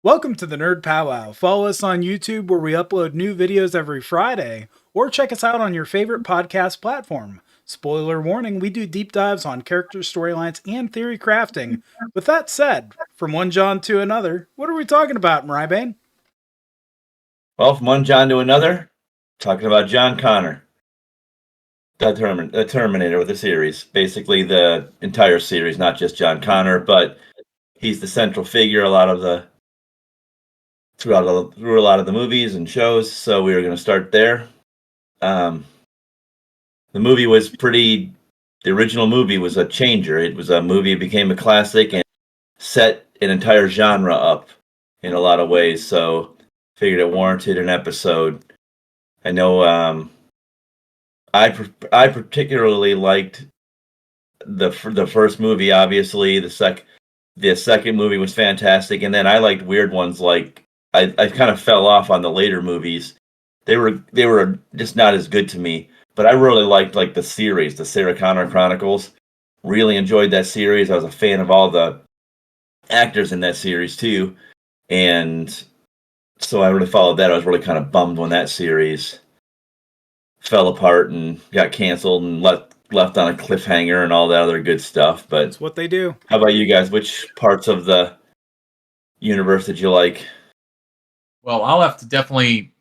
Welcome to the Nerd Pow Wow. Follow us on YouTube where we upload new videos every Friday, or check us out on your favorite podcast platform. Spoiler warning, we do deep dives on character storylines and theory crafting. With that said, from one John to another, what are we talking about, Mrybane? Well, from one John to another, talking about John Connor, the Terminator with the series. Basically, the entire series, not just John Connor, but he's the central figure through a lot of the movies and shows. So we were going to start there. The movie was the original movie was a changer. It was a movie that became a classic and set an entire genre up in a lot of ways. So figured it warranted an episode. I know I particularly liked the first movie. Obviously, the second movie was fantastic, and then I liked weird ones like I kind of fell off on the later movies. They were just not as good to me. But I really liked like the series, the Sarah Connor Chronicles. Really enjoyed that series. I was a fan of all the actors in that series too, and so I really followed that. I was really kind of bummed when that series fell apart and got canceled and left on a cliffhanger and all that other good stuff. But That's what they do. How about you guys? Which parts of the universe did you like? Well, I'll have to definitely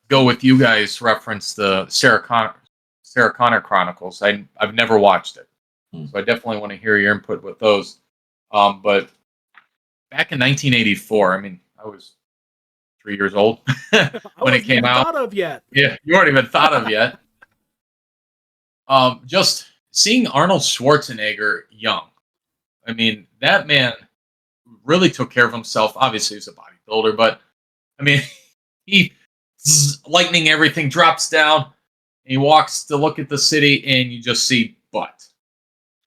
go with you guys. Reference the Sarah Connor Chronicles. I've never watched it, so I definitely want to hear your input with those. But back in 1984, I mean, I was 3 years old when it came out. Thought of yet? Yeah, you weren't even thought of yet. Just seeing Arnold Schwarzenegger young. I mean, that man really took care of himself. Obviously, he's a bodybuilder, but I mean, lightning, everything drops down. And he walks to look at the city, and you just see butt.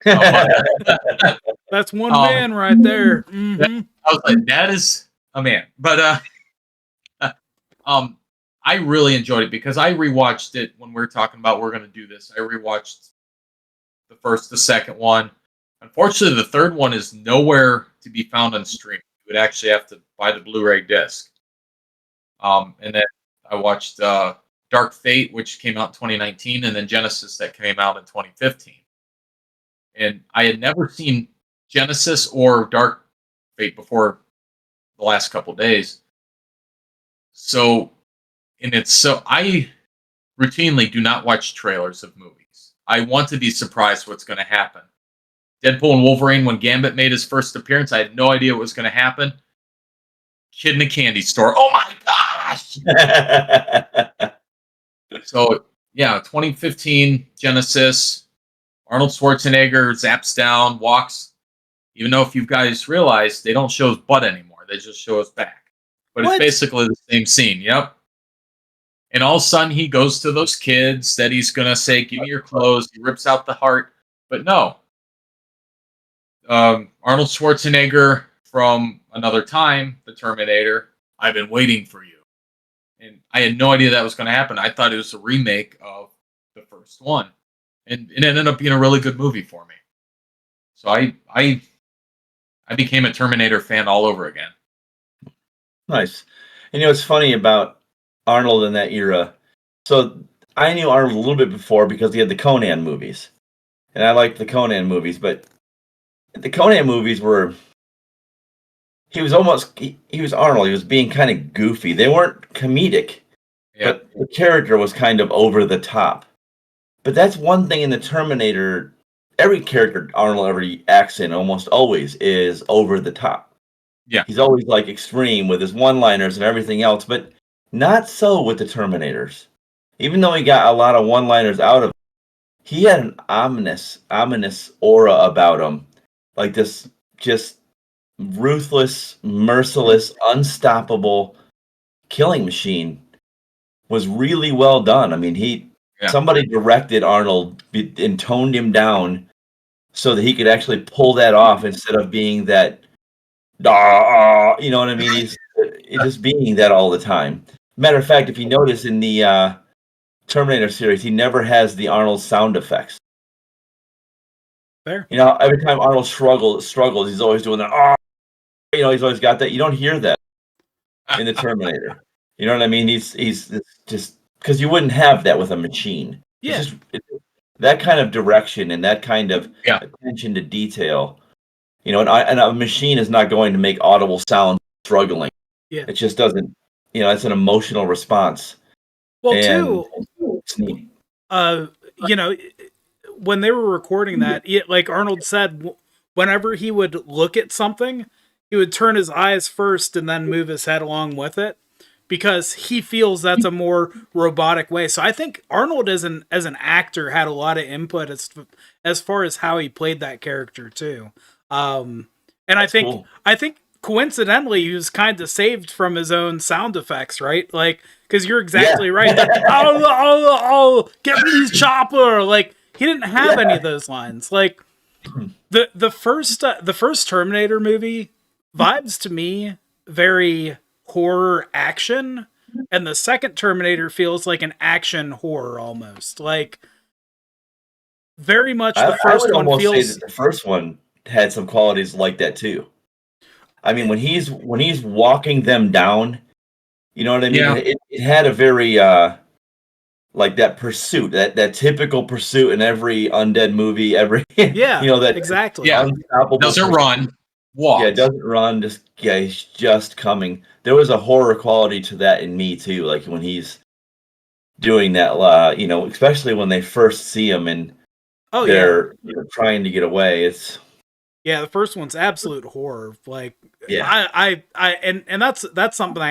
That's one man right there. Mm-hmm. I was like, that is a man. But I really enjoyed it because I rewatched it when we were talking about we're going to do this. I rewatched the first, the second one. Unfortunately, the third one is nowhere to be found on stream. You would actually have to buy the Blu-ray disc. And then I watched Dark Fate, which came out in 2019, and then Genesis that came out in 2015. And I had never seen Genesis or Dark Fate before the last couple days. So I routinely do not watch trailers of movies. I want to be surprised what's going to happen. Deadpool and Wolverine, when Gambit made his first appearance, I had no idea what was going to happen. Kid in a candy store. Oh my gosh! So, yeah, 2015 Genesis. Arnold Schwarzenegger zaps down, walks. Even though if you guys realize, they don't show his butt anymore. They just show his back. But What? It's basically the same scene. Yep. And all of a sudden, he goes to those kids that he's going to say, give me your clothes. He rips out the heart. But no. Arnold Schwarzenegger from another time, the Terminator, I've been waiting for you. And I had no idea that was going to happen. I thought it was a remake of the first one. And it ended up being a really good movie for me. So I became a Terminator fan all over again. Nice. And you know what's funny about Arnold in that era? So I knew Arnold a little bit before because he had the Conan movies. And I liked the Conan movies, but the Conan movies were he was Arnold. He was being kind of goofy. They weren't comedic. Yeah. But the character was kind of over the top. But that's one thing in the Terminator. Every character Arnold ever acts in almost always is over the top. Yeah. He's always like extreme with his one-liners and everything else, but not so with the Terminators. Even though he got a lot of one-liners out of him, he had an ominous aura about him. Like this just ruthless, merciless, unstoppable killing machine was really well done. I mean, somebody directed Arnold and toned him down so that he could actually pull that off instead of being that, you know what I mean? He's just being that all the time. Matter of fact, if you notice in the Terminator series, he never has the Arnold sound effects. Fair. You know, every time Arnold struggles, he's always doing that. You know, he's always got that. You don't hear that. in the Terminator. You know what I mean? He's just because you wouldn't have that with a machine. Yeah. That kind of direction and that kind of attention to detail. You know, and a machine is not going to make audible sound struggling. Yeah. It just doesn't. You know, it's an emotional response. Well, and too, you know, when they were recording that, like Arnold said, whenever he would look at something, he would turn his eyes first and then move his head along with it, because he feels that's a more robotic way. So I think Arnold as an actor had a lot of input as far as how he played that character too. And that's cool. I think coincidentally he was kind of saved from his own sound effects, right? Like, because you're exactly right. Oh, get me these chopper! Like, he didn't have any of those lines. Like the first Terminator movie vibes to me very horror action, and the second Terminator feels like an action horror almost. Like, very much the first one feels. Say that the first one had some qualities like that too. I mean, when he's walking them down, you know what I mean? Yeah. It had a very like that pursuit, that typical pursuit in every undead movie, yeah, you know, that exactly. Yeah, doesn't run, walks. Yeah, it doesn't run. He's just coming. There was a horror quality to that in me too. Like when he's doing that, you know, especially when they first see him and they're trying to get away. It's the first one's absolute horror. Like, yeah, and that's something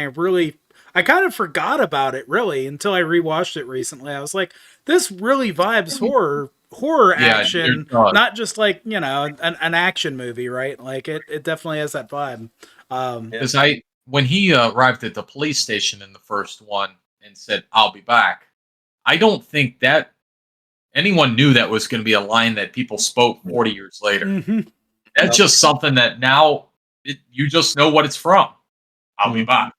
I kind of forgot about it really until I rewatched it recently. I was like, this really vibes horror action, not just like, you know, an action movie, right? Like it definitely has that vibe. Because when he arrived at the police station in the first one and said, "I'll be back," I don't think that anyone knew that was going to be a line that people spoke 40 years later. Mm-hmm. That's just something that now you just know what it's from. I'll be back.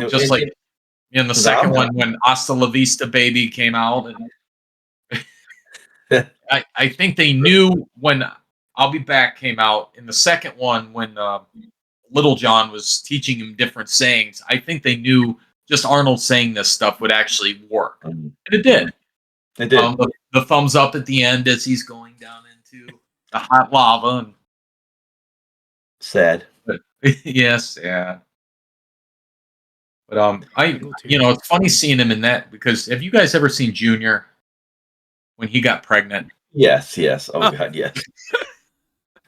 Just like in the second one when Hasta La Vista Baby came out. And I think they knew when I'll Be Back came out. In the second one, when Little John was teaching him different sayings, I think they knew just Arnold saying this stuff would actually work. And it did. It did. The thumbs up at the end as he's going down into the hot lava. And sad. Yes, yeah. But you know, it's funny seeing him in that, because have you guys ever seen Junior when he got pregnant? Yes. Oh God, yes.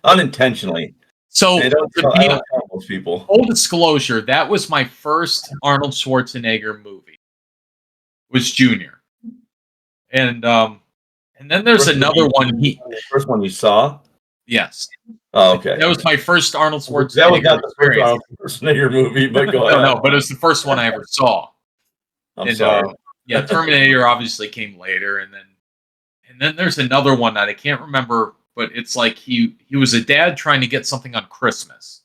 Unintentionally. So I don't tell most people. Full disclosure, that was my first Arnold Schwarzenegger movie. Was Junior, and then there's another one. The first one you saw? Yes. Oh, okay. That was my first Arnold Schwarzenegger. That was not the first Arnold Schwarzenegger movie, but go ahead. No, but it was the first one I ever saw. I'm sorry. Yeah, Terminator obviously came later, and then there's another one that I can't remember, but it's like he was a dad trying to get something on Christmas.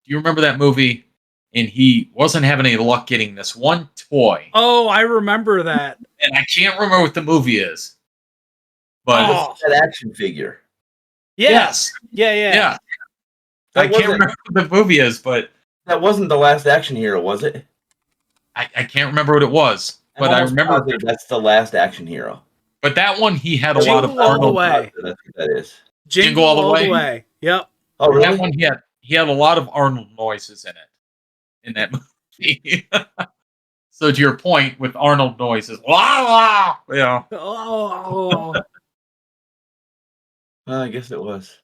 Do you remember that movie? And he wasn't having any luck getting this one toy. Oh, I remember that. And I can't remember what the movie is. But that action figure. Yes. Yeah. I can't remember what the movie is, but that wasn't The Last Action Hero, was it? I can't remember what it was, but I remember that's The Last Action Hero. But that one, he had a Jingle lot of Arnold. Way. That's what that is. Jingle All the Way. Yep. Oh, really? That one, he had a lot of Arnold noises in it, in that movie. So to your point, with Arnold noises, wah, wah, you know. Oh. I guess it was.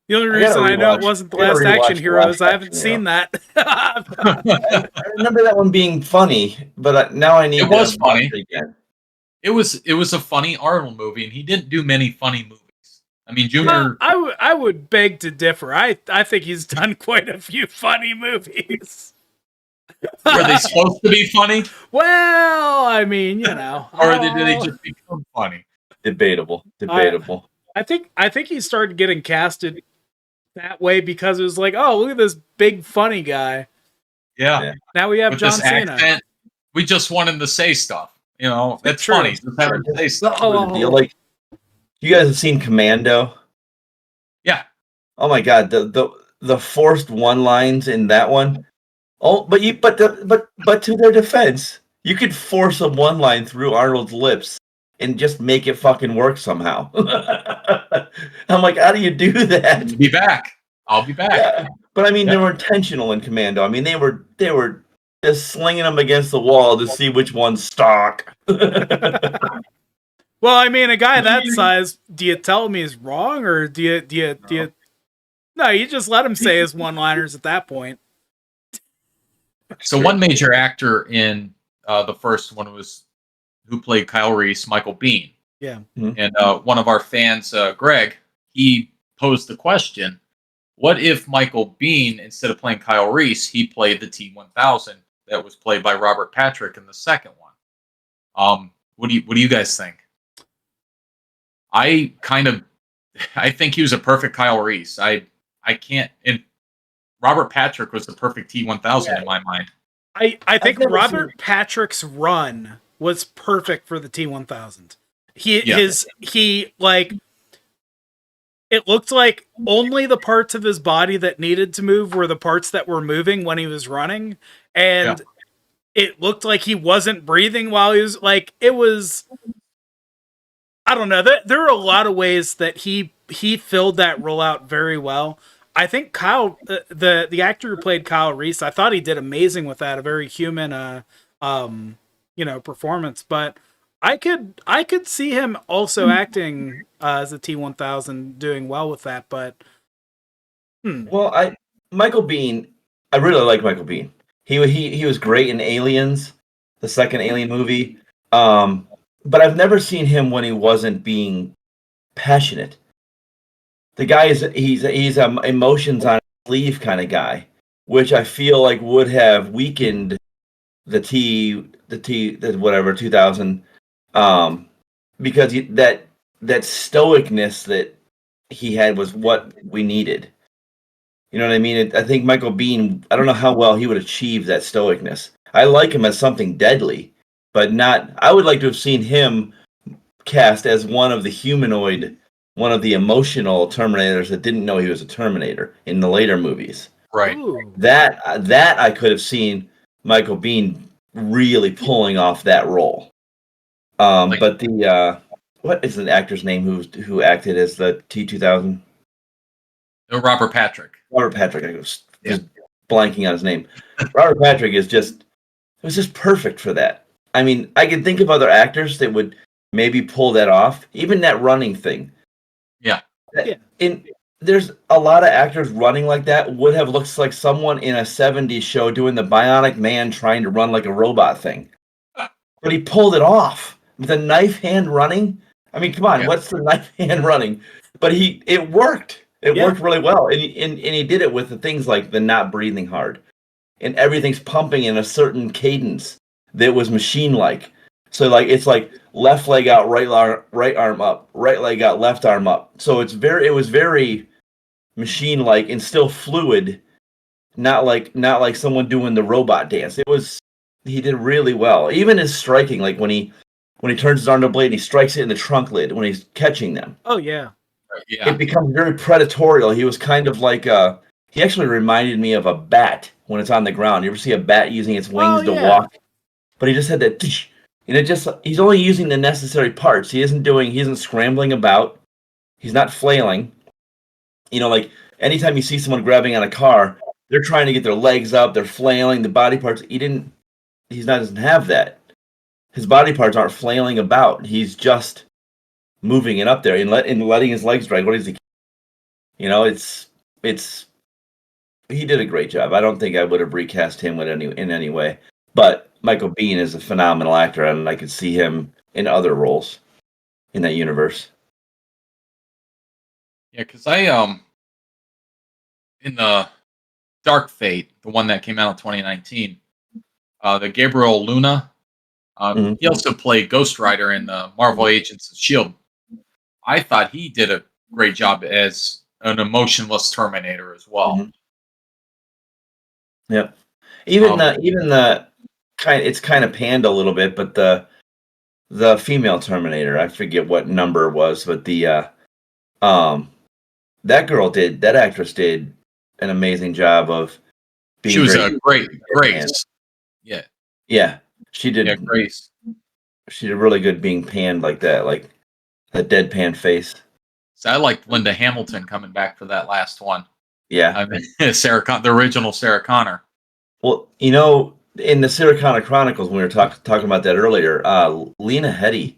The only reason I know it wasn't The Last Action Hero is I haven't seen that. I remember that one being funny, but now I need. It was funny again. It was a funny Arnold movie, and he didn't do many funny movies. I mean, Junior. I would beg to differ. I think he's done quite a few funny movies. Were they supposed to be funny? Well, I mean, you know, or did they just become funny? Debatable. I think he started getting casted that way because it was like, oh, look at this big funny guy. Yeah. Now we have with John Cena. Accent, we just want him to say stuff. You know, that's funny. Just have him say stuff. Like, you guys have seen Commando? Yeah. Oh my God, the forced one lines in that one. Oh, but to their defense, you could force a one line through Arnold's lips and just make it fucking work somehow. I'm like, how do you do that? I'll be back. I'll be back. Yeah. But I mean, they were intentional in Commando. I mean, they were just slinging them against the wall to see which ones stuck. Well, I mean, a guy that size, do you tell him he's wrong, or do you? No, you just let him say his one-liners at that point. So one major actor in the first one was who played Kyle Reese, Michael Biehn. Yeah. And one of our fans, Greg, he posed the question: what if Michael Biehn, instead of playing Kyle Reese, he played the T-1000 that was played by Robert Patrick in the second one? What do you guys think? I think he was a perfect Kyle Reese. I can't. And Robert Patrick was the perfect T-1000 in my mind. I think Robert Patrick's run was perfect for the T-1000. He like, it looked like only the parts of his body that needed to move were the parts that were moving when he was running, and it looked like he wasn't breathing while he was like, it was. I don't know. There are a lot of ways that he filled that role out very well. I think Kyle, the actor who played Kyle Reese, I thought he did amazing with that. A very human, performance. But I could see him also acting as a T-1000, doing well with that. But well, Michael Biehn, I really like Michael Biehn. He was great in Aliens, the second Alien movie. But I've never seen him when he wasn't being passionate. The guy he's emotions on his sleeve kind of guy, which I feel like would have weakened the 2000, because that stoicness that he had was what we needed. You know what I mean? I think Michael Biehn, I don't know how well he would achieve that stoicness. I like him as something deadly, but not. I would like to have seen him cast as one of the emotional Terminators that didn't know he was a Terminator in the later movies. Right. ooh. That I could have seen Michael Biehn really pulling off that role. But the what is the actor's name who acted as the T-2000? Robert Patrick. Robert Patrick. I was just blanking on his name. Robert Patrick was just perfect for that. I mean, I can think of other actors that would maybe pull that off. Even that running thing. Yeah. There's a lot of actors running like that would have looked like someone in a 70s show doing the Bionic Man trying to run like a robot thing. But he pulled it off. The knife hand running. I mean, come on, what's the knife hand running? But it worked. It worked really well. And he did it with the things like the not breathing hard. And everything's pumping in a certain cadence that was machine-like. So like it's like left leg out, right arm up, right leg out, left arm up. So it was very machine-like and still fluid, not like someone doing the robot dance. He did really well. Even his striking, like when he turns his arm to blade, he strikes it in the trunk lid when he's catching them. Oh yeah. It becomes very predatorial. He was kind of like he actually reminded me of a bat when it's on the ground. You ever see a bat using its wings to walk? But he just had that, and he's only using the necessary parts. He isn't scrambling about. He's not flailing. You know, like anytime you see someone grabbing on a car, they're trying to get their legs up, they're flailing, the body parts. Doesn't have that. His body parts aren't flailing about. He's just moving it up there and letting his legs drag. What is he? You know, he did a great job. I don't think I would have recast him in any way. But Michael Biehn is a phenomenal actor, and I could see him in other roles in that universe. Yeah, because in the Dark Fate, the one that came out in 2019, the Gabriel Luna, he also played Ghost Rider in the Marvel Agents of S.H.I.E.L.D. I thought he did a great job as an emotionless Terminator as well. Mm-hmm. Yep. Even the it's kind of panned a little bit, but the female Terminator, I forget what number it was, but the that actress did an amazing job of being. She was a great Grace. Yeah. Yeah, she did. Yeah, Grace. She did really good being panned like that, like that deadpan face. So I liked Linda Hamilton coming back for that last one. Yeah. The original Sarah Connor. Well, in the Sarah Connor Chronicles, when we were talking about that earlier, Lena Headey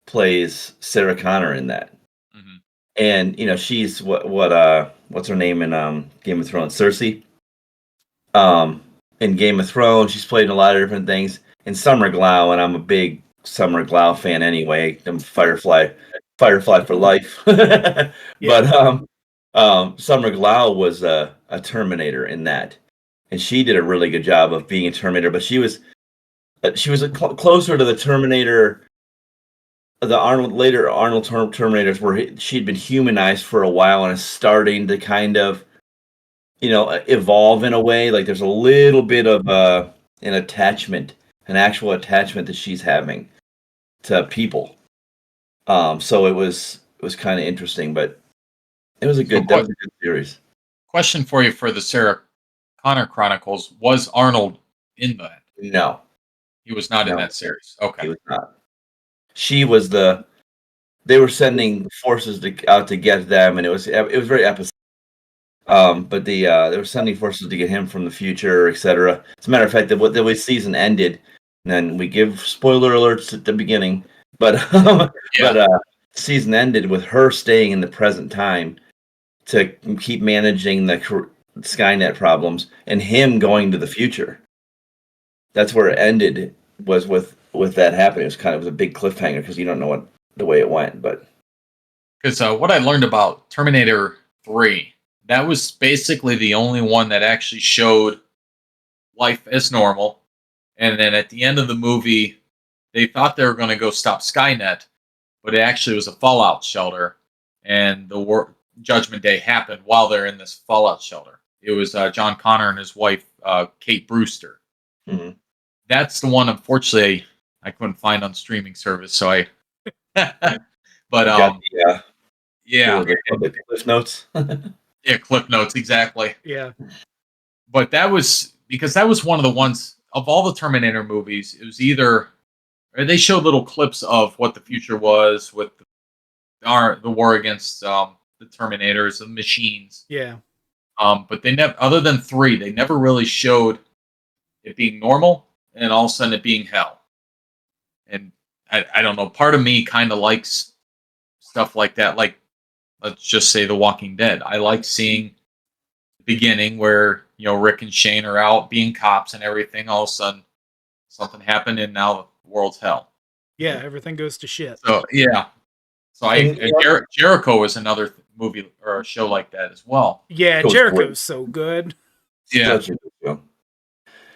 plays Sarah Connor in that. Mm-hmm. And she's what's her name in Game of Thrones? Cersei. In Game of Thrones, she's played in a lot of different things. In Summer Glau, and I'm a big Summer Glau fan anyway. I'm Firefly for life. Yeah. But Summer Glau was a Terminator in that, and she did a really good job of being a Terminator. But she was closer to the Terminator, the Arnold Terminators, where she'd been humanized for a while and is starting to kind of evolve in a way. Like there's a little bit of an actual attachment that she's having to people. So it was kind of interesting, but that was a good series. Question for you for the Sarah Connor Chronicles: was Arnold in that? No, he was not in that series. Okay, he was not. She was they were sending forces out to get them, and it was very episodic. But they were sending forces to get him from the future, etc. As a matter of fact, the way season ended, and then we give spoiler alerts at the beginning, but season ended with her staying in the present time to keep managing the Skynet problems, and him going to the future. That's where it ended. Was with that happening. It was a big cliffhanger because you don't know the way it went, but because what I learned about Terminator 3. That was basically the only one that actually showed life as normal. And then at the end of the movie, they thought they were going to go stop Skynet, but it actually was a fallout shelter. And the Judgment Day happened while they're in this fallout shelter. It was John Connor and his wife, Kate Brewster. Mm-hmm. That's the one, unfortunately, I couldn't find on streaming service. So I... but, yeah. The Cliff Notes. Yeah, Cliff Notes, exactly. Yeah. But that was one of the ones of all the Terminator movies. It was either they showed little clips of what the future was with the war against the Terminators, the machines. Yeah. But they never, other than 3, they never really showed it being normal and all of a sudden it being hell. And I don't know. Part of me kind of likes stuff like that. Like, let's just say The Walking Dead. I like seeing the beginning where, Rick and Shane are out being cops and everything. All of a sudden, something happened and now the world's hell. Yeah, everything goes to shit. So, yeah. So Jericho is another movie or a show like that as well. Yeah, Jericho's so good. Yeah.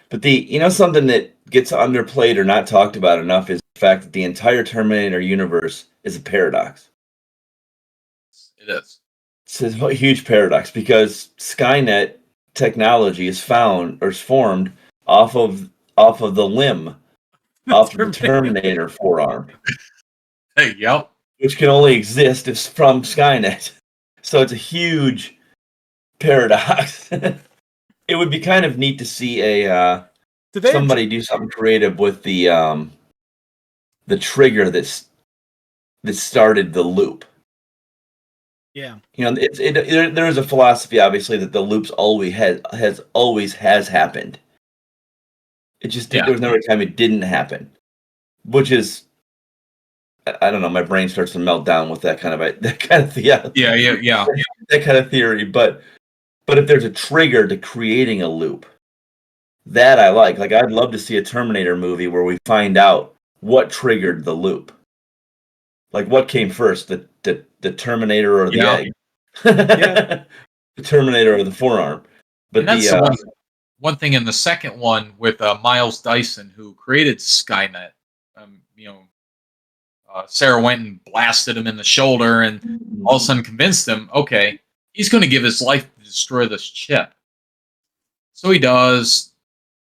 But something that gets underplayed or not talked about enough is the fact that the entire Terminator universe is a paradox. It is. It's a huge paradox because Skynet technology is formed off of the limb, off of the Terminator forearm. Hey, yep. Which can only exist if from Skynet. So it's a huge paradox. It would be kind of neat to see somebody do something creative with the trigger that started the loop. Yeah. There is a philosophy, obviously, that the loops always has happened. It just there was never a time it didn't happen, which is, I don't know. My brain starts to melt down with that kind of theory. Yeah. That kind of theory, but if there's a trigger to creating a loop, that I like. Like, I'd love to see a Terminator movie where we find out what triggered the loop. Like, what came first, the Terminator or the egg? The Terminator or the forearm. But and that's one thing in the second one with Miles Dyson, who created Skynet. Sarah went and blasted him in the shoulder and all of a sudden convinced him, okay, he's going to give his life to destroy this chip. So he does.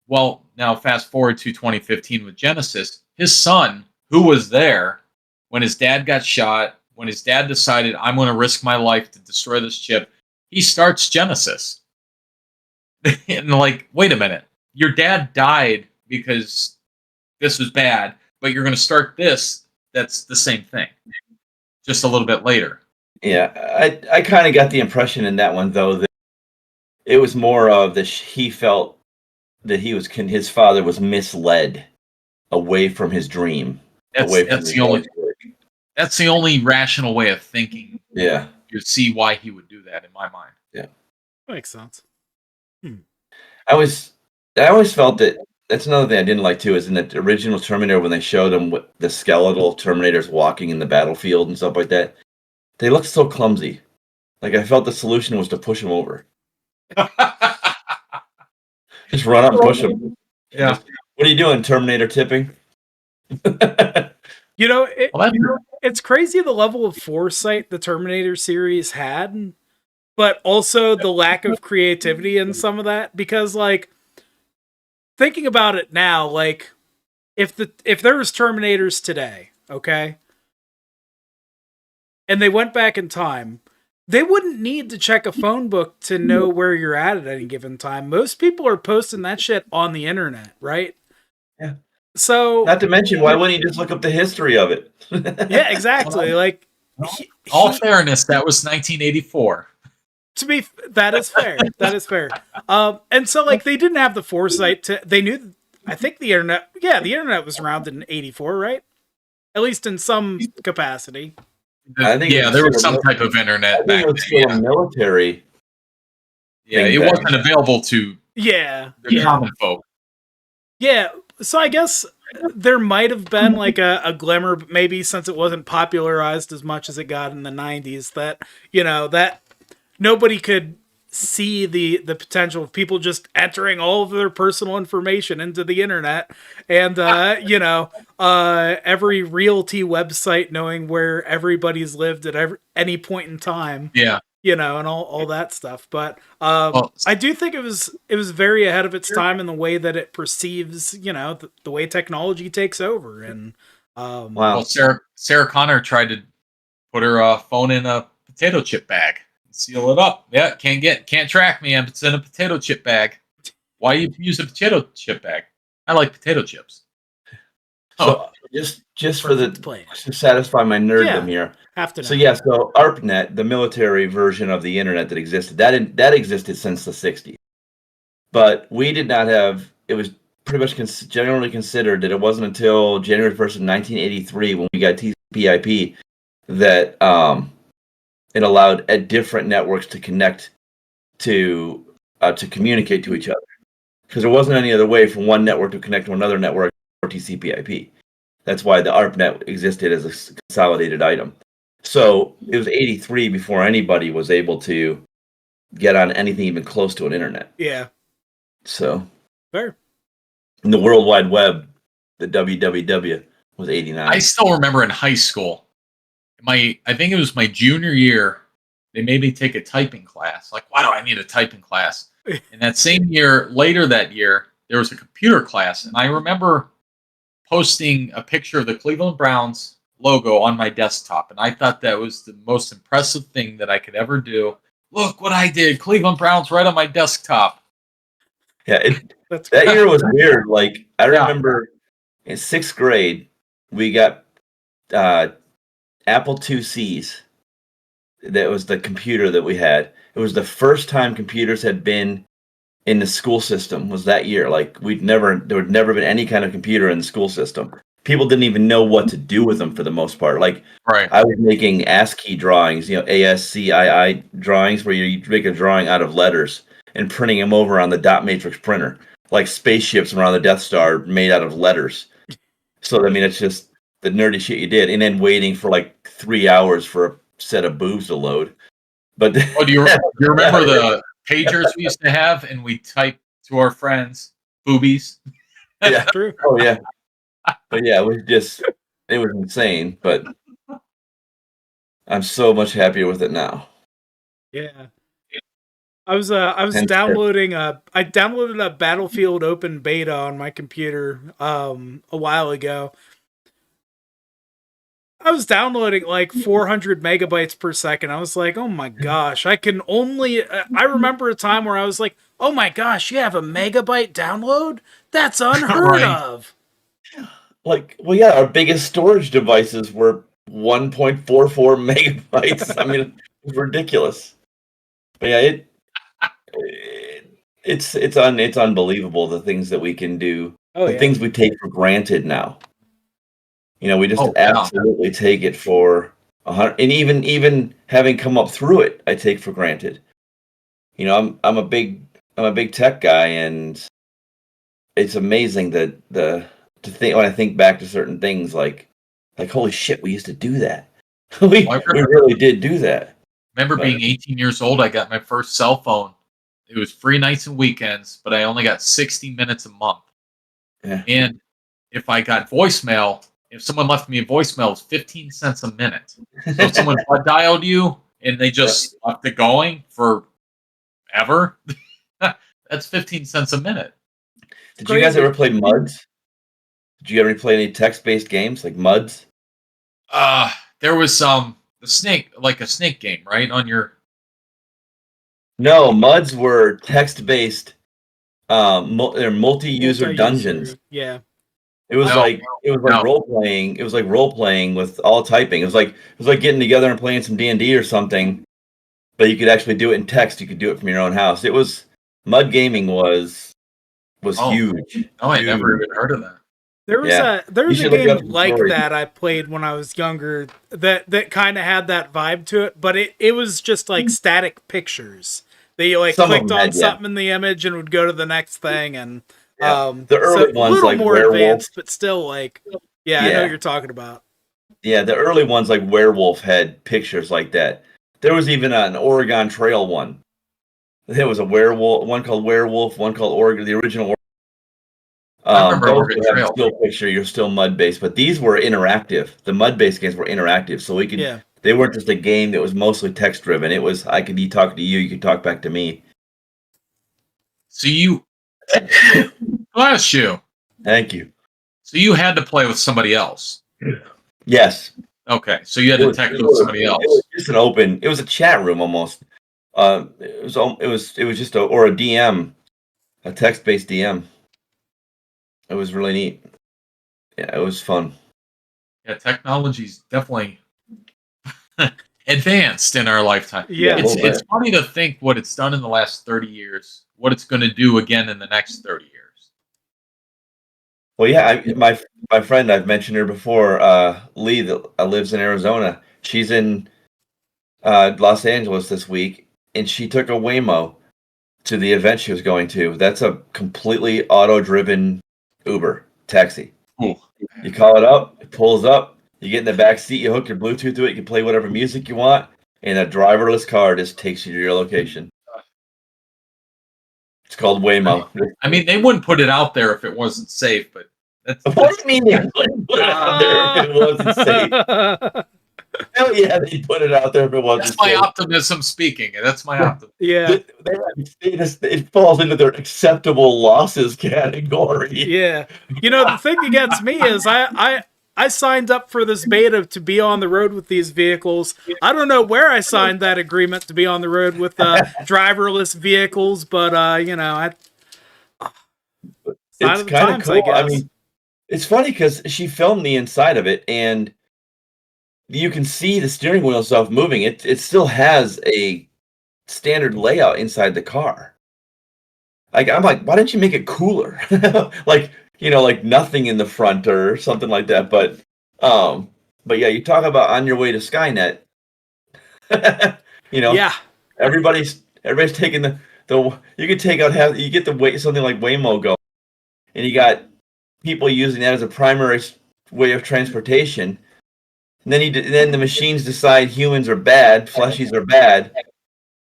Well, now fast forward to 2015 with Genesis. His son, who was there when his dad got shot, when his dad decided, I'm going to risk my life to destroy this chip, he starts Genesis. And like, wait a minute, your dad died because this was bad, but you're going to start this. That's the same thing, just a little bit later. Yeah, I kind of got the impression in that one though that it was more of that he felt that his father was misled away from his dream, away from That's the only that's the only rational way of thinking. Yeah, You see why he would do that in my mind. Yeah, makes sense. I always felt that. That's another thing I didn't like too. Is in the original Terminator when they showed him the skeletal Terminators walking in the battlefield and stuff like that, they looked so clumsy. Like I felt the solution was to push him over. Just run up and push him. Yeah. What are you doing, Terminator tipping? It's crazy the level of foresight the Terminator series had, but also the lack of creativity in some of that. Because, like, thinking about it now, like, if there was Terminators today, okay, and they went back in time, they wouldn't need to check a phone book to know where you're at any given time. Most people are posting that shit on the internet, right? Yeah. So, not to mention, why wouldn't you just look up the history of it? Yeah, exactly. Like, all fairness, that was 1984. That is fair. That is fair. And so, like, they didn't have the foresight they knew. I think the internet was around in '84, right? At least in some capacity. I think there was some type of internet back then. Yeah. Military. Yeah, it wasn't available to the common folk. Yeah, so I guess there might have been like a glimmer, maybe since it wasn't popularized as much as it got in the 90s, that, that nobody could see the potential of people just entering all of their personal information into the internet, and every realty website knowing where everybody's lived at any point in time. Yeah. And all that stuff. But I do think it was very ahead of its time in the way that it perceives, the way technology takes over. And wow. Well, Sarah Connor tried to put her phone in a potato chip bag, seal it up. Yeah, can't track me. It's in a potato chip bag. Why you use a potato chip bag? I like potato chips. So just to satisfy my nerddom here. Have to know. So so ARPANET, the military version of the internet that existed, that existed since the 60s. But we did not have. It was pretty much generally considered that it wasn't until January 1st of 1983 when we got TCP/IP that it allowed different networks to connect to communicate to each other, because there wasn't any other way for one network to connect to another network or TCP/IP. That's why the ARPANET existed as a consolidated item. So it was 83 before anybody was able to get on anything even close to an internet. Yeah. So fair. In the World Wide Web, the WWW was 89. I still remember in high school, I think it was my junior year, they made me take a typing class. Like, why do I need a typing class? And that same year, later that year, there was a computer class, and I remember posting a picture of the Cleveland Browns logo on my desktop, and I thought that was the most impressive thing that I could ever do. Look what I did, Cleveland Browns right on my desktop. Yeah, that year was weird. Like, I remember in 6th grade, we got Apple IICs. That was the computer that we had. It was the first time computers had been in the school system, was that year. Like, there had never been any kind of computer in the school system. People didn't even know what to do with them for the most part. Like, I was making ASCII drawings, ASCII drawings, where you make a drawing out of letters and printing them over on the dot matrix printer, like spaceships around the Death Star made out of letters. So, I mean, it's just the nerdy shit you did. And then waiting for like 3 hours for a set of boobs to load. But do you remember the pagers we used to have, and we typed to our friends boobies? Yeah, true. Oh yeah. But yeah, it was insane, but I'm so much happier with it now. Yeah. I was downloading I downloaded a Battlefield open beta on my computer a while ago. I was downloading like 400 megabytes per second. I was like, oh my gosh, I remember a time where I was like, oh my gosh, you have a megabyte download? That's unheard Right. of. Like, well, yeah, our biggest storage devices were 1.44 megabytes. I mean, it's ridiculous. But yeah, it's unbelievable the things that we can do, Oh the yeah. things we take for granted now. You know, we just Oh, yeah. absolutely take it for 100, and even having come up through it, I take for granted. You know, I'm a big tech guy, and it's amazing that to think when I think back to certain things like holy shit, we used to do that. we Well, we really did do that. remember But- being 18 years old, I got my first cell phone. It was free nights and weekends, but I only got 60 minutes a month. Yeah. And if I got voicemail, if someone left me a voicemail, it was 15 cents a minute. So if someone butt dialed you and they just left it going forever, that's 15 cents a minute. Did you guys Crazy. ever play Muds? Did you ever play any text-based games like Muds? There was the snake, like a snake game, right? On your No, Muds were text-based. They're multi-user Multi-user, dungeons. Yeah. It was No, like no. role playing. It was like role playing with all typing. It was like getting together and playing some D&D or something. But you could actually do it in text. You could do it from your own house. It was Mud Gaming was Oh, huge. No, I Huge. never even heard of that. There was Yeah. a You should look game up some like stories. that I played when I was younger that kind of had that vibe to it, but it was just like static pictures. They like Some of clicked them on had, yeah. something in the image and would go to the next thing, and Yeah. The early so ones, a little like more Werewolf. advanced, but still like I know Yeah. what you're talking about. Yeah, the early ones like Werewolf had pictures like that. There was even an Oregon Trail one. There was a werewolf, one called Werewolf, one called Oregon, the original. I remember Those Oregon would have a Trail. still picture. You're still mud based, but these were interactive. The mud based games were interactive, so we could. Yeah. They weren't just a game that was mostly text driven. It was I could talk to you, you could talk back to me. So you, bless you. Thank you. So you had to play with somebody else. Yes. Okay, so you had to text with somebody It else. was just an open. It was a chat room almost. It was just a DM, a text based DM. It was really neat. Yeah, it was fun. Yeah, technology's definitely advanced in our lifetime. Yeah. a It's little it's funny to think what it's done in the last 30 years, what it's going to do again in the next 30 years. Well, yeah, my friend, I've mentioned her before, Lee, that lives in Arizona. She's in Los Angeles this week, and she took a Waymo to the event she was going to. That's a completely auto-driven Uber taxi. Ooh. You call it up, it pulls up, you get in the back seat, you hook your Bluetooth to it, you can play whatever music you want, and a driverless car just takes you to your location. It's called Waymo. I mean, they wouldn't put it out there if it wasn't safe, but that's What do you mean they wouldn't put it out there if it wasn't safe? Hell yeah, they put it out there if it wasn't that's my safe. optimism speaking. That's my optimism. Yeah. It falls into their acceptable losses category. Yeah. You know, the thing that gets me is I signed up for this beta to be on the road with these vehicles. I don't know where I signed that agreement to be on the road with driverless vehicles, but you know, It's kind of cool. I mean, it's funny because she filmed the inside of it, and you can see the steering wheel stuff moving. It still has a standard layout inside the car. Like I'm like, why didn't you make it cooler? Like, you know, like nothing in the front or something like that. But yeah, you talk about on your way to Skynet. You know, yeah. everybody's taking the you could take out you get the way something like Waymo going, and you got people using that as a primary way of transportation. And then the machines decide humans are bad, fleshies are bad.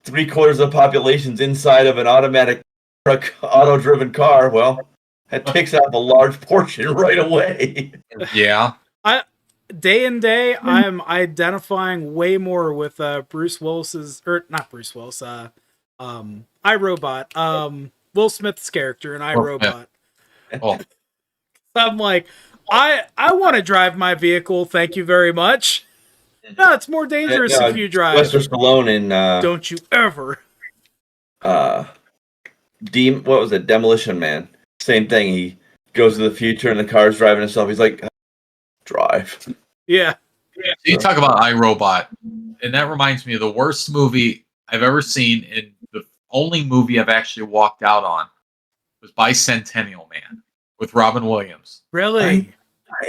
3/4 of the population's inside of an automatic auto-driven car. Well, that takes up a large portion right away. Yeah. Day and day, I'm identifying way more with Bruce Willis's, or not Bruce Willis, iRobot, Will Smith's character in iRobot. Oh, I'm like, I want to drive my vehicle, thank you very much. No, it's more dangerous if you drive. Sylvester Stallone in Don't you ever. what was it? Demolition Man. Same thing. He goes to the future and the car's driving himself. He's like, drive. Yeah. So you talk about iRobot, and that reminds me of the worst movie I've ever seen, and the only movie I've actually walked out on was Bicentennial Man with Robin Williams. Really?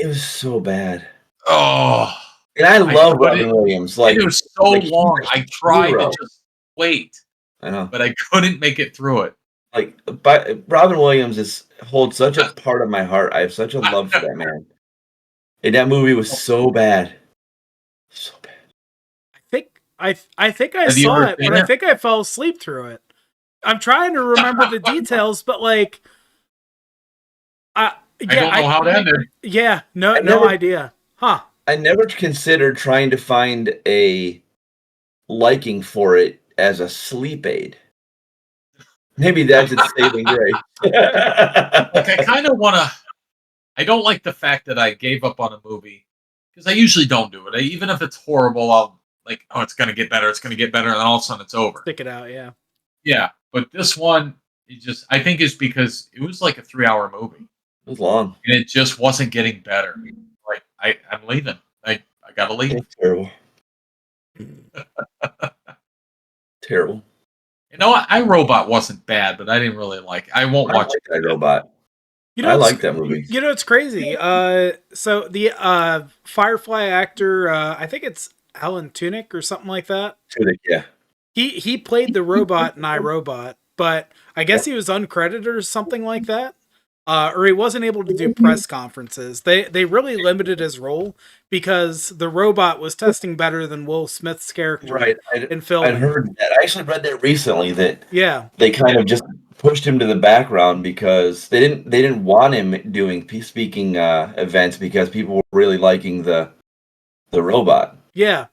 It was so bad. Oh, and I love Robin Williams. Like, it was so long. I tried to just wait. I know, but I couldn't make it through it. Like, but Robin Williams holds such a part of my heart. I have such a love for that man. And that movie was so bad. So bad. I think I saw it, but I think I fell asleep through it. I'm trying to remember the details, but like, I don't know how it ended. Yeah, no idea. Huh. I never considered trying to find a liking for it as a sleep aid. Maybe that's its saving grace. Like, I kind of want to. I don't like the fact that I gave up on a movie because I usually don't do it. Even if it's horrible, I'll like, oh, it's gonna get better. It's gonna get better, and then all of a sudden it's over. Stick it out, yeah. Yeah, but this one, I think it's because it was like a 3-hour movie. It was long, and it just wasn't getting better. Like, I'm leaving. I gotta leave. It's terrible. Terrible. You know what? iRobot wasn't bad, but I didn't really like it. I won't watch it. iRobot. I like that movie. You know, it's crazy. So the Firefly actor, I think it's Alan Tudyk or something like that. Tudyk, yeah. He played the robot in iRobot, but I guess he was uncredited or something like that. Or he wasn't able to do press conferences. They really limited his role because the robot was testing better than Will Smith's character in film. I heard that. I actually read that recently. That they kind of just pushed him to the background because they didn't want him doing speaking events because people were really liking the robot. Yeah.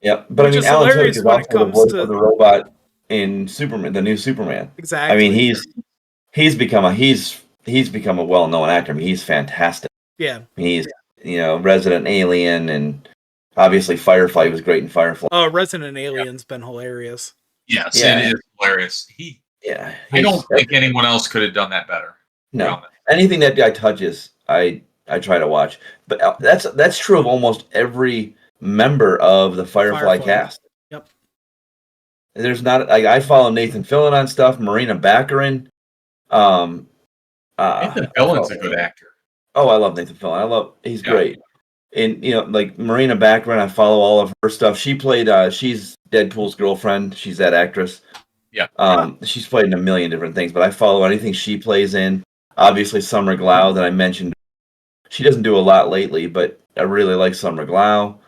Yeah, but Which I mean, Alan Tudyk is also the voice of the robot in Superman, the new Superman. Exactly. I mean, he's become a well-known actor. I mean, he's fantastic. Yeah. He's Resident Alien, and obviously Firefly was great in Firefly. Oh, Resident Alien's been hilarious. Yes, it is hilarious. I don't think anyone else could have done that better. No, anything that guy touches, I try to watch. But that's true of almost every member of the Firefly cast. Yep. There's not I follow Nathan Fillion on stuff, Marina Baccarin. Nathan Fillion's a good actor. Oh, I love Nathan Fillion. He's great. And like Marina Baccarin, I follow all of her stuff. She played she's Deadpool's girlfriend. She's that actress. Yeah. She's played in a million different things, but I follow anything she plays in. Obviously Summer Glau that I mentioned. She doesn't do a lot lately, but I really like Summer Glau.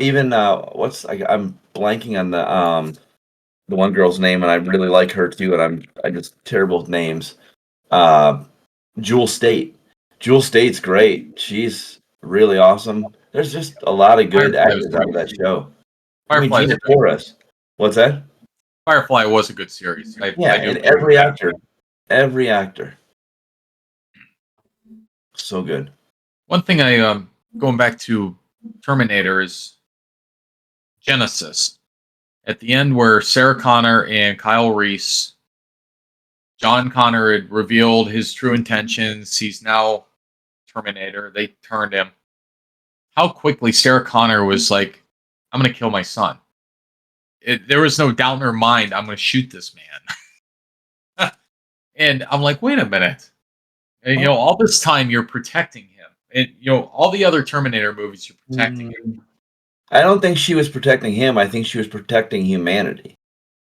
Even I'm blanking on the one girl's name, and I really like her too, and I'm just terrible with names. Jewel State. Jewel State's great. She's really awesome. There's just a lot of good actors out of that show. Firefly. Gina Torres. What's that? Firefly was a good series. And every actor. So good. One thing going back to Terminator is Genesis. At the end where Sarah Connor and Kyle Reese, John Connor had revealed his true intentions. He's now Terminator. They turned him. How quickly Sarah Connor was like, I'm going to kill my son. There was no doubt in her mind, I'm going to shoot this man. And I'm like, wait a minute. And, all this time you're protecting him. And, all the other Terminator movies, you're protecting him. I don't think she was protecting him. I think she was protecting humanity.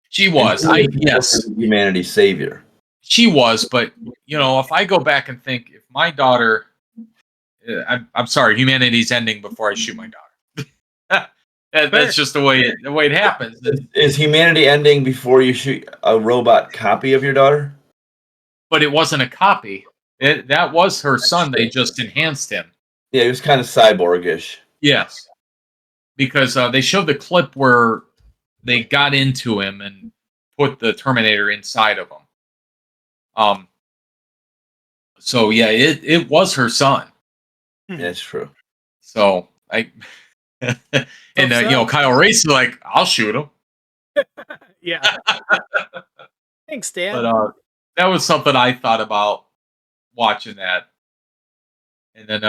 She was. Yes. Humanity's savior. She was, but, if I go back and think, if my daughter... I'm sorry, humanity's ending before I shoot my daughter. That's just the way it happens. Is humanity ending before you shoot a robot copy of your daughter? But it wasn't a copy. That was her son. They just enhanced him. Yeah, he was kind of cyborgish. Yes. Because they showed the clip where they got into him and put the Terminator inside of him. So, yeah, it was her son. That's true. So, Kyle Reese is like, I'll shoot him. Yeah. Thanks, Dan. But that was something I thought about watching that. And then,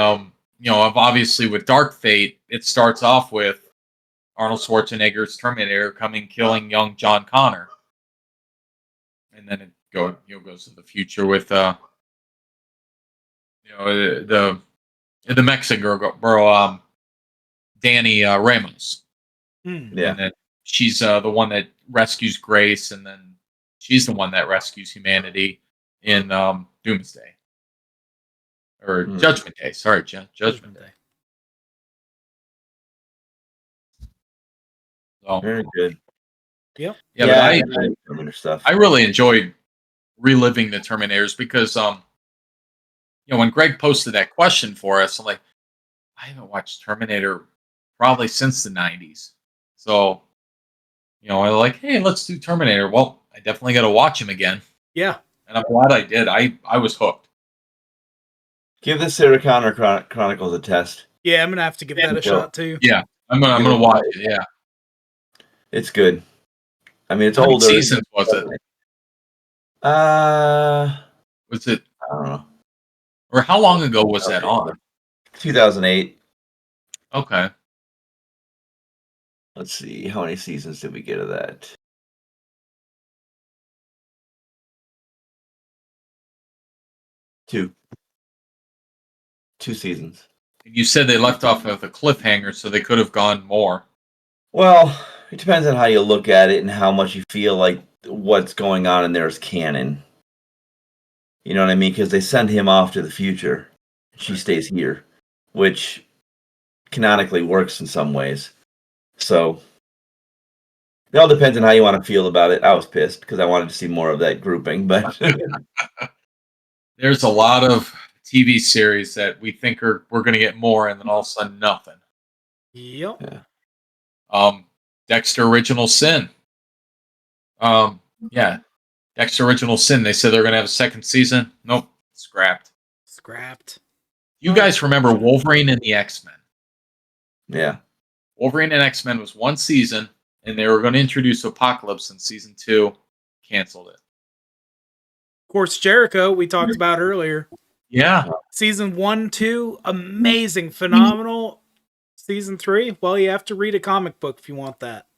obviously with Dark Fate, it starts off with Arnold Schwarzenegger's Terminator killing young John Connor. And then it goes to the future with, the Mexican girl, Danny Ramos. Yeah. And then she's the one that rescues Grace, and then she's the one that rescues humanity in Doomsday. Or Judgment Day. Sorry, Judgment Day. So, very good. Yep. Yeah, but stuff. I really enjoyed reliving the Terminators because, when Greg posted that question for us, I'm like, I haven't watched Terminator probably since the 90s. So, I'm like, hey, let's do Terminator. Well, I definitely got to watch him again. Yeah. And I'm glad I did. I was hooked. Give the Sarah Connor Chronicles a test. Yeah, I'm gonna have to give that a shot too. Yeah, I'm gonna watch it. Yeah, it's good. I mean, it's How older. many seasons was it? Was it? I don't know. Or how long ago was that on? 2008. Okay. Let's see. How many seasons did we get of that? 2 seasons. You said they left off with a cliffhanger, so they could have gone more. Well, it depends on how you look at it and how much you feel like what's going on in there is canon. You know what I mean? Because they send him off to the future. She stays here, which canonically works in some ways. So it all depends on how you want to feel about it. I was pissed because I wanted to see more of that grouping, but there's a lot of TV series that we think we're going to get more, and then all of a sudden nothing. Yep. Yeah. Dexter Original Sin. Yeah. Dexter Original Sin. They said they're going to have a second season. Nope. Scrapped. You guys remember Wolverine and the X-Men? Yeah. Wolverine and X-Men was one season, and they were going to introduce Apocalypse in season 2. Canceled it. Of course, Jericho, we talked about earlier. Yeah. Season 1, 2, amazing, phenomenal. Season 3, well, you have to read a comic book if you want that.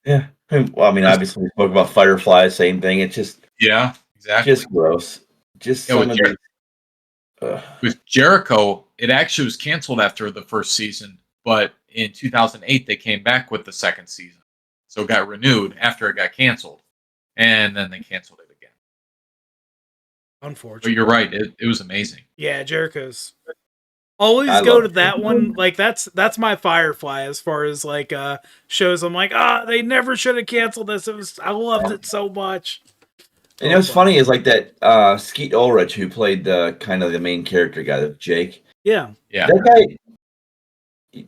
Yeah. Well, I mean, obviously, we spoke about Firefly, same thing. It's just... Yeah, exactly. Just gross. Just some of the... With Jericho, it actually was canceled after the first season, but in 2008, they came back with the second season. So it got renewed after it got canceled, and then they canceled it again. Unfortunately. But you're right. It was amazing. Yeah, Jericho's. Always go to that one. Like that's my Firefly as far as like shows. I'm like, they never should have canceled this. I loved it so much. And what's funny is like that Skeet Ulrich who played the kind of the main character guy, Jake. Yeah. That guy,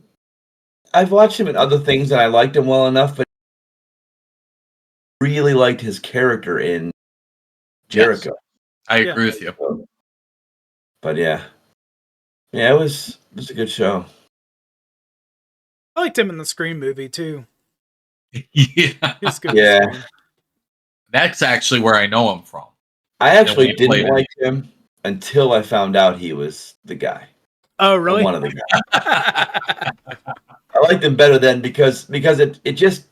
I've watched him in other things and I liked him well enough, but really liked his character in Jericho. Yes. I agree with you. But yeah, it was a good show. I liked him in the Scream movie too. Yeah. He's good. Yeah. That's actually where I know him from. I actually didn't like him until I found out he was the guy. Oh, really? One of the guys. I liked him better then because it just,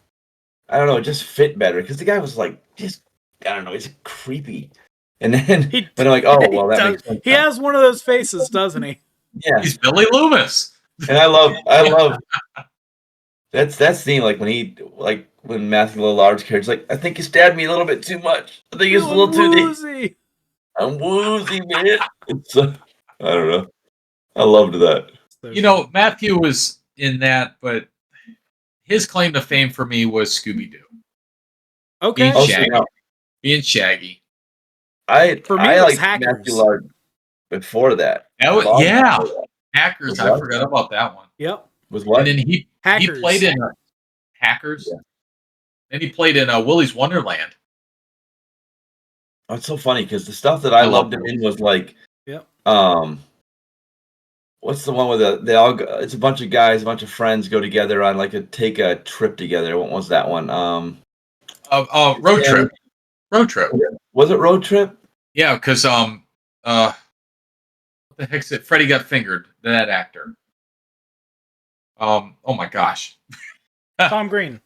I don't know, it just fit better because the guy was like just, I don't know, he's creepy. And then but I'm like, oh well, that makes sense. He has one of those faces, doesn't he? Yeah, he's Billy Loomis. And I love that scene when Matthew Lillard's character's like, I think you stabbed me a little bit too much. I think it's a little too deep. I'm woozy, man. It's I don't know. I loved that. Matthew was in that, but his claim to fame for me was Scooby-Doo. Okay. Being Shaggy. I liked Matthew Lillard before that. Hackers. I forgot about that one. Yep. Was what? And then he played in Hackers. Yeah. And he played in Willy's Wonderland. Oh, it's so funny because the stuff that I loved him in was like, what's the one with they all? It's a bunch of guys, a bunch of friends go together on take a trip together. What was that one? Road Trip. Road Trip. Was it Road Trip? Yeah, because what the heck's it? Freddy Got Fingered. That actor. Oh my gosh. Tom Green.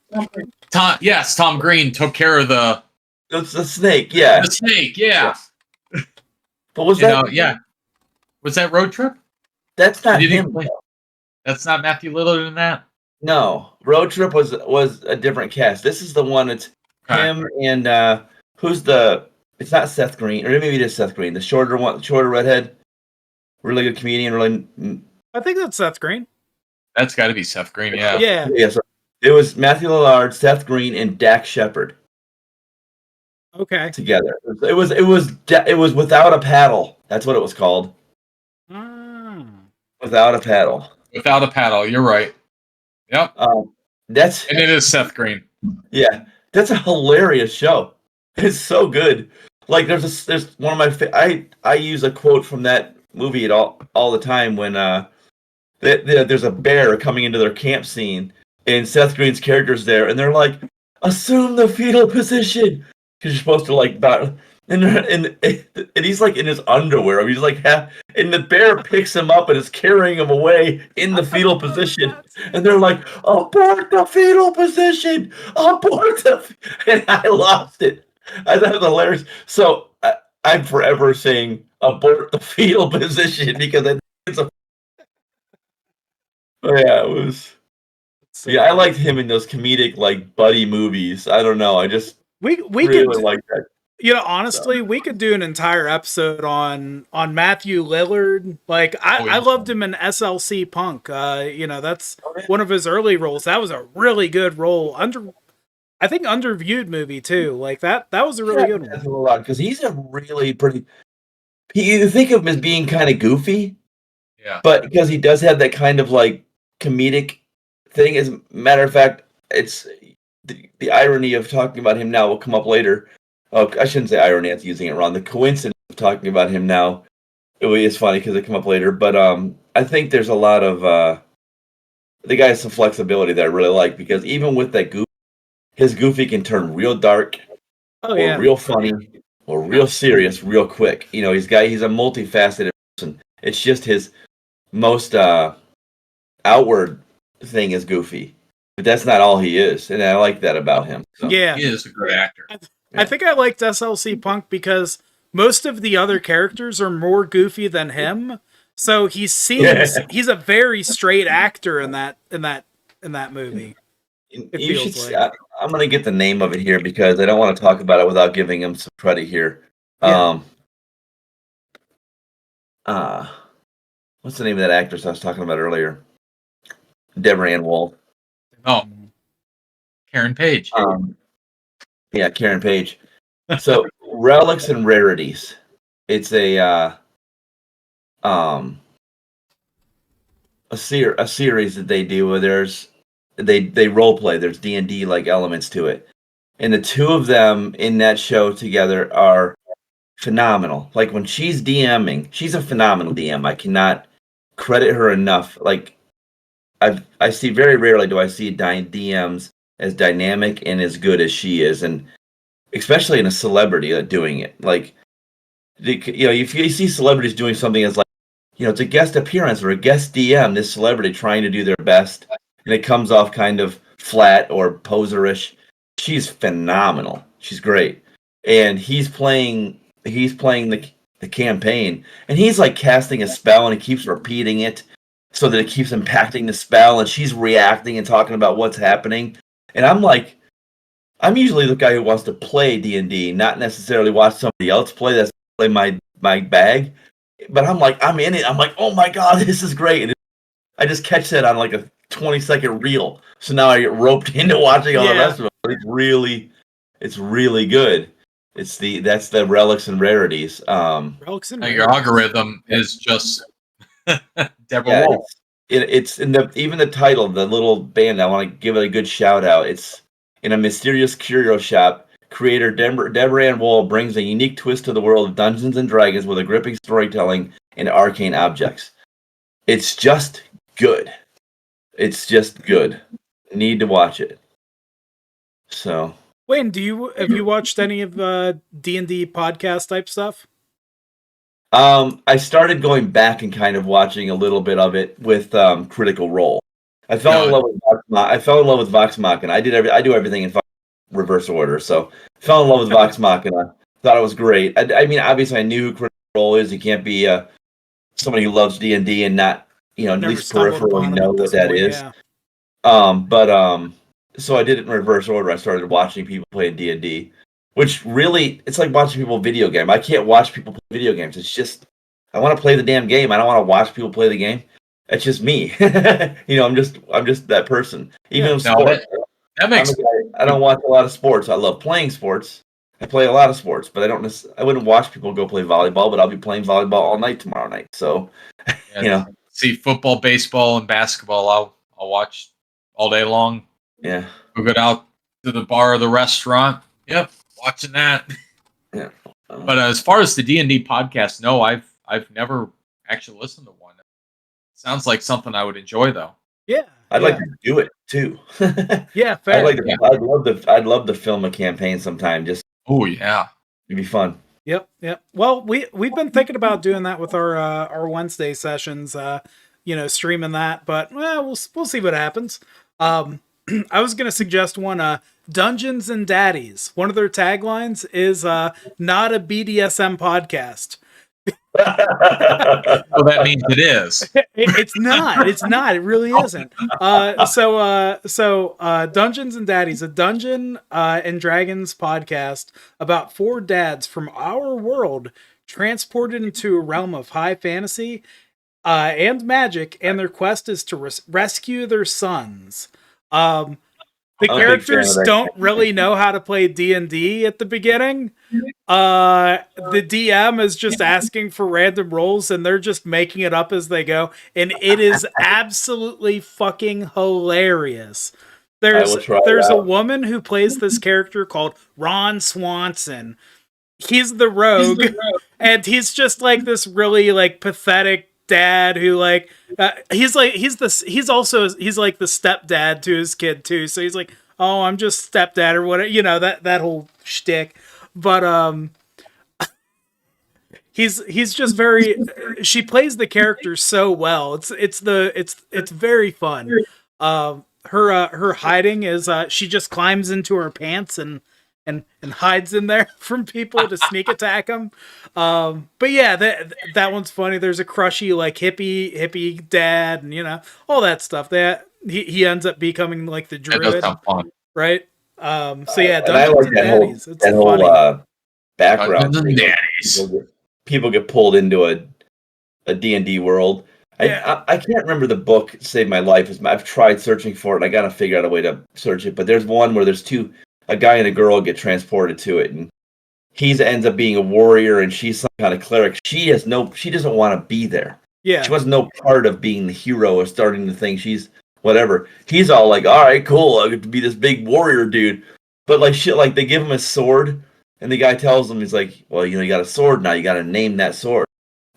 Tom Green took care of the It's the snake, yeah. snake. Yeah. But was And, that? yeah. Was that Road Trip? That's not Did he him. play- That's not Matthew Lillard in that. No, Road Trip was a different cast. This is the one. It's him and who's the? It's not Seth Green, or maybe it is Seth Green, the shorter one, shorter redhead, really good comedian. Really, I think that's Seth Green. That's got to be Seth Green. Yeah. Yeah. So it was Matthew Lillard, Seth Green, and Dak Shepard Okay. together. It was Without a Paddle. That's what it was called. Without a Paddle. Without a Paddle. You're right. Yep. And it is Seth Green. Yeah, that's a hilarious show. It's so good. Like there's one of my I use a quote from that movie all the time when there's a bear coming into their camp scene and Seth Green's character's there and they're like, assume the fetal position because you're supposed to like and he's like in his underwear. I mean, he's like and the bear picks him up and is carrying him away in the fetal position. And they're like, abort the fetal position, and I lost it. I thought it was hilarious. So I'm forever saying abort the fetal position because I think it's a. Oh, yeah, it was. Yeah, I liked him in those comedic like buddy movies. I don't know. I just we really could like that. Honestly, we could do an entire episode on Matthew Lillard. Like I loved him in SLC Punk. That's one of his early roles. That was a really good role. I think underviewed movie too. Like that was a really good one. That's a lot because he's a really pretty. You think of him as being kind of goofy, yeah, but because he does have that kind of like comedic thing. As a matter of fact, it's the irony of talking about him now will come up later. Oh, I shouldn't say irony. That's using it wrong. The coincidence of talking about him now is funny because it come up later. But I think there's a lot of the guy has some flexibility that I really like because even with that goof, his goofy can turn real dark, or real funny, or real serious, real quick. He's a multifaceted person. It's just his most outward thing is goofy, but that's not all he is, and I like that about him. So. Yeah, he is a great actor. I think I liked SLC Punk because most of the other characters are more goofy than him. So he's a very straight actor in that movie. I'm gonna get the name of it here because I don't want to talk about it without giving him some credit here. Yeah. What's the name of that actress I was talking about earlier? Deborah Ann Woll. Oh, Karen Page. Yeah, Karen Page. So Relics and Rarities. It's a series that they do where they role play. There's D&D like elements to it, and the two of them in that show together are phenomenal. Like when she's DMing, she's a phenomenal DM. I cannot credit her enough. Like I see very rarely do I see DMs as dynamic and as good as she is, and especially in a celebrity doing it. Like, if you see celebrities doing something as like, it's a guest appearance or a guest DM, this celebrity trying to do their best, and it comes off kind of flat or poserish. She's phenomenal. She's great, and he's playing the campaign, and he's like casting a spell, and he keeps repeating it so that it keeps impacting the spell, and she's reacting and talking about what's happening, and I'm like. I'm usually the guy who wants to play D&D, not necessarily watch somebody else play. That's play my bag. But I'm like, I'm in it. I'm like, oh my god, this is great. And I just catch that on like a 20-second reel. So now I get roped into watching all the rest of it. It's really good. That's the Relics and Rarities. Your algorithm is just Deborah Woll. It's in even the title, the little band. I want to give it a good shout out. It's in a mysterious curio shop, creator Deborah Ann Woll brings a unique twist to the world of Dungeons and Dragons with a gripping storytelling and arcane objects. It's just good. It's just good. Need to watch it. So, Wayne, have you watched any of D&D podcast type stuff? I started going back and kind of watching a little bit of it with Critical Role. I fell in love with I fell in love with Vox Machina. I do everything in reverse order. So fell in love with Vox Machina. Thought it was great. I mean, obviously, I knew who Critical Role is. You can't be somebody who loves D&D and not, at least peripherally know what that is. Yeah. So I did it in reverse order. I started watching people play D&D, which really, it's like watching people video game. I can't watch people play video games. It's just, I want to play the damn game. I don't want to watch people play the game. It's just me. I'm just that person. Even in sports. That makes sense. I don't watch a lot of sports. I love playing sports. I play a lot of sports, but I wouldn't watch people go play volleyball, but I'll be playing volleyball all night tomorrow night. So, see football, baseball, and basketball. I'll watch all day long. Yeah. We'll go out to the bar or the restaurant. Yep, watching that. Yeah. But as far as the D&D podcast, no, I've never actually listened to one. Sounds like something I would enjoy, though. Yeah. I'd like to do it too. Yeah, fair. I'd love to film a campaign sometime. Just it'd be fun. Yep. Well, we've been thinking about doing that with our Wednesday sessions. Streaming that, but we'll see what happens. I was gonna suggest one. Dungeons and Daddies. One of their taglines is not a BDSM podcast. Well, that means it is. It's not. It's not. It really isn't. So Dungeons and Daddies, a Dungeon and Dragons podcast about 4 dads from our world transported into a realm of high fantasy and magic, and their quest is to rescue their sons. The characters don't really know how to play D&D at the beginning. The DM is just asking for random rolls, and they're just making it up as they go, and it is absolutely fucking hilarious. There's a woman who plays this character called Ron Swanson. He's the rogue, and he's just like this really like pathetic dad who he's like the stepdad to his kid too. So he's like, oh, I'm just stepdad or whatever, that whole shtick. But he's just very. She plays the character so well. It's very fun. Her hiding is she just climbs into her pants and hides in there from people to sneak attack them. But yeah, that one's funny. There's a crushy like hippie dad, and all that stuff. That he ends up becoming like the druid. That does sound fun, right? So yeah, Dungeons I like that whole background. Dungeons and Daddies. People get pulled into a D&D world. Yeah. I can't remember the book Saved My Life. I've tried searching for it. I got to figure out a way to search it. But there's one where there's a guy and a girl get transported to it, and he ends up being a warrior, and she's some kind of cleric. She doesn't want to be there. Yeah. She wants no part of being the hero or starting the thing. She's whatever. He's all like, all right, cool. I get to be this big warrior dude. But like shit, like they give him a sword, and the guy tells him, he's like, well, you got a sword now. You got to name that sword.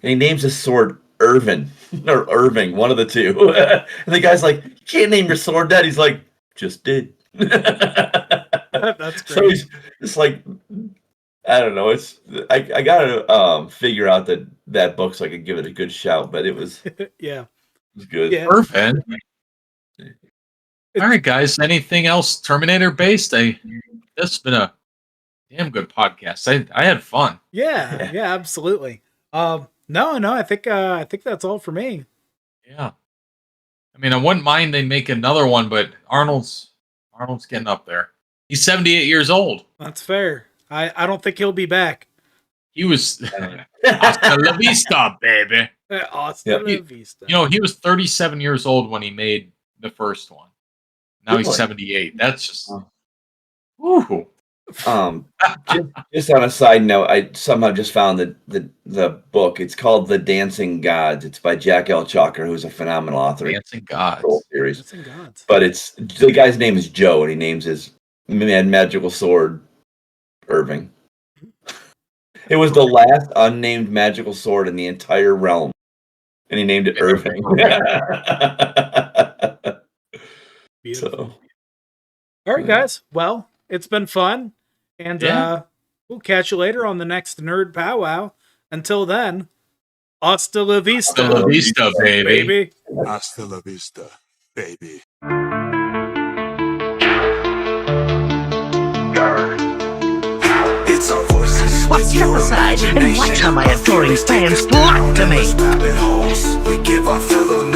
And he names his sword Irvin or Irving, one of the two. And the guy's like, you can't name your sword that. He's like, just did. That's great. So it's like, I don't know. I gotta figure out that book so I could give it a good shout. But it was yeah, it was good. Yeah. Perfect. All right, guys. Anything else Terminator based? This has been a damn good podcast. I had fun. Yeah, absolutely. No, I think that's all for me. Yeah. I mean, I wouldn't mind they make another one, but Arnold's getting up there. He's 78 years old. That's fair. I don't think he'll be back. He was hasta la vista, baby. Hasta la vista. He was 37 years old when he made the first one. Now he's 78. That's just woo. Just on a side note, I somehow just found the book. It's called The Dancing Gods. It's by Jack L. Chalker, who's a phenomenal author. Dancing Gods. Series. Dancing Gods. But it's the guy's name is Joe, and he names his magical sword Irving. It was the last unnamed magical sword in the entire realm, and he named it Irving. Beautiful. All right, guys. Well, it's been fun. And we'll catch you later on the next Nerd Pow Wow. Until then, Hasta la vista, Hasta la vista, baby. baby. Hasta la vista, baby. It's our voices. Well, step aside and watch how my adoring fans flock to me. We give our fellow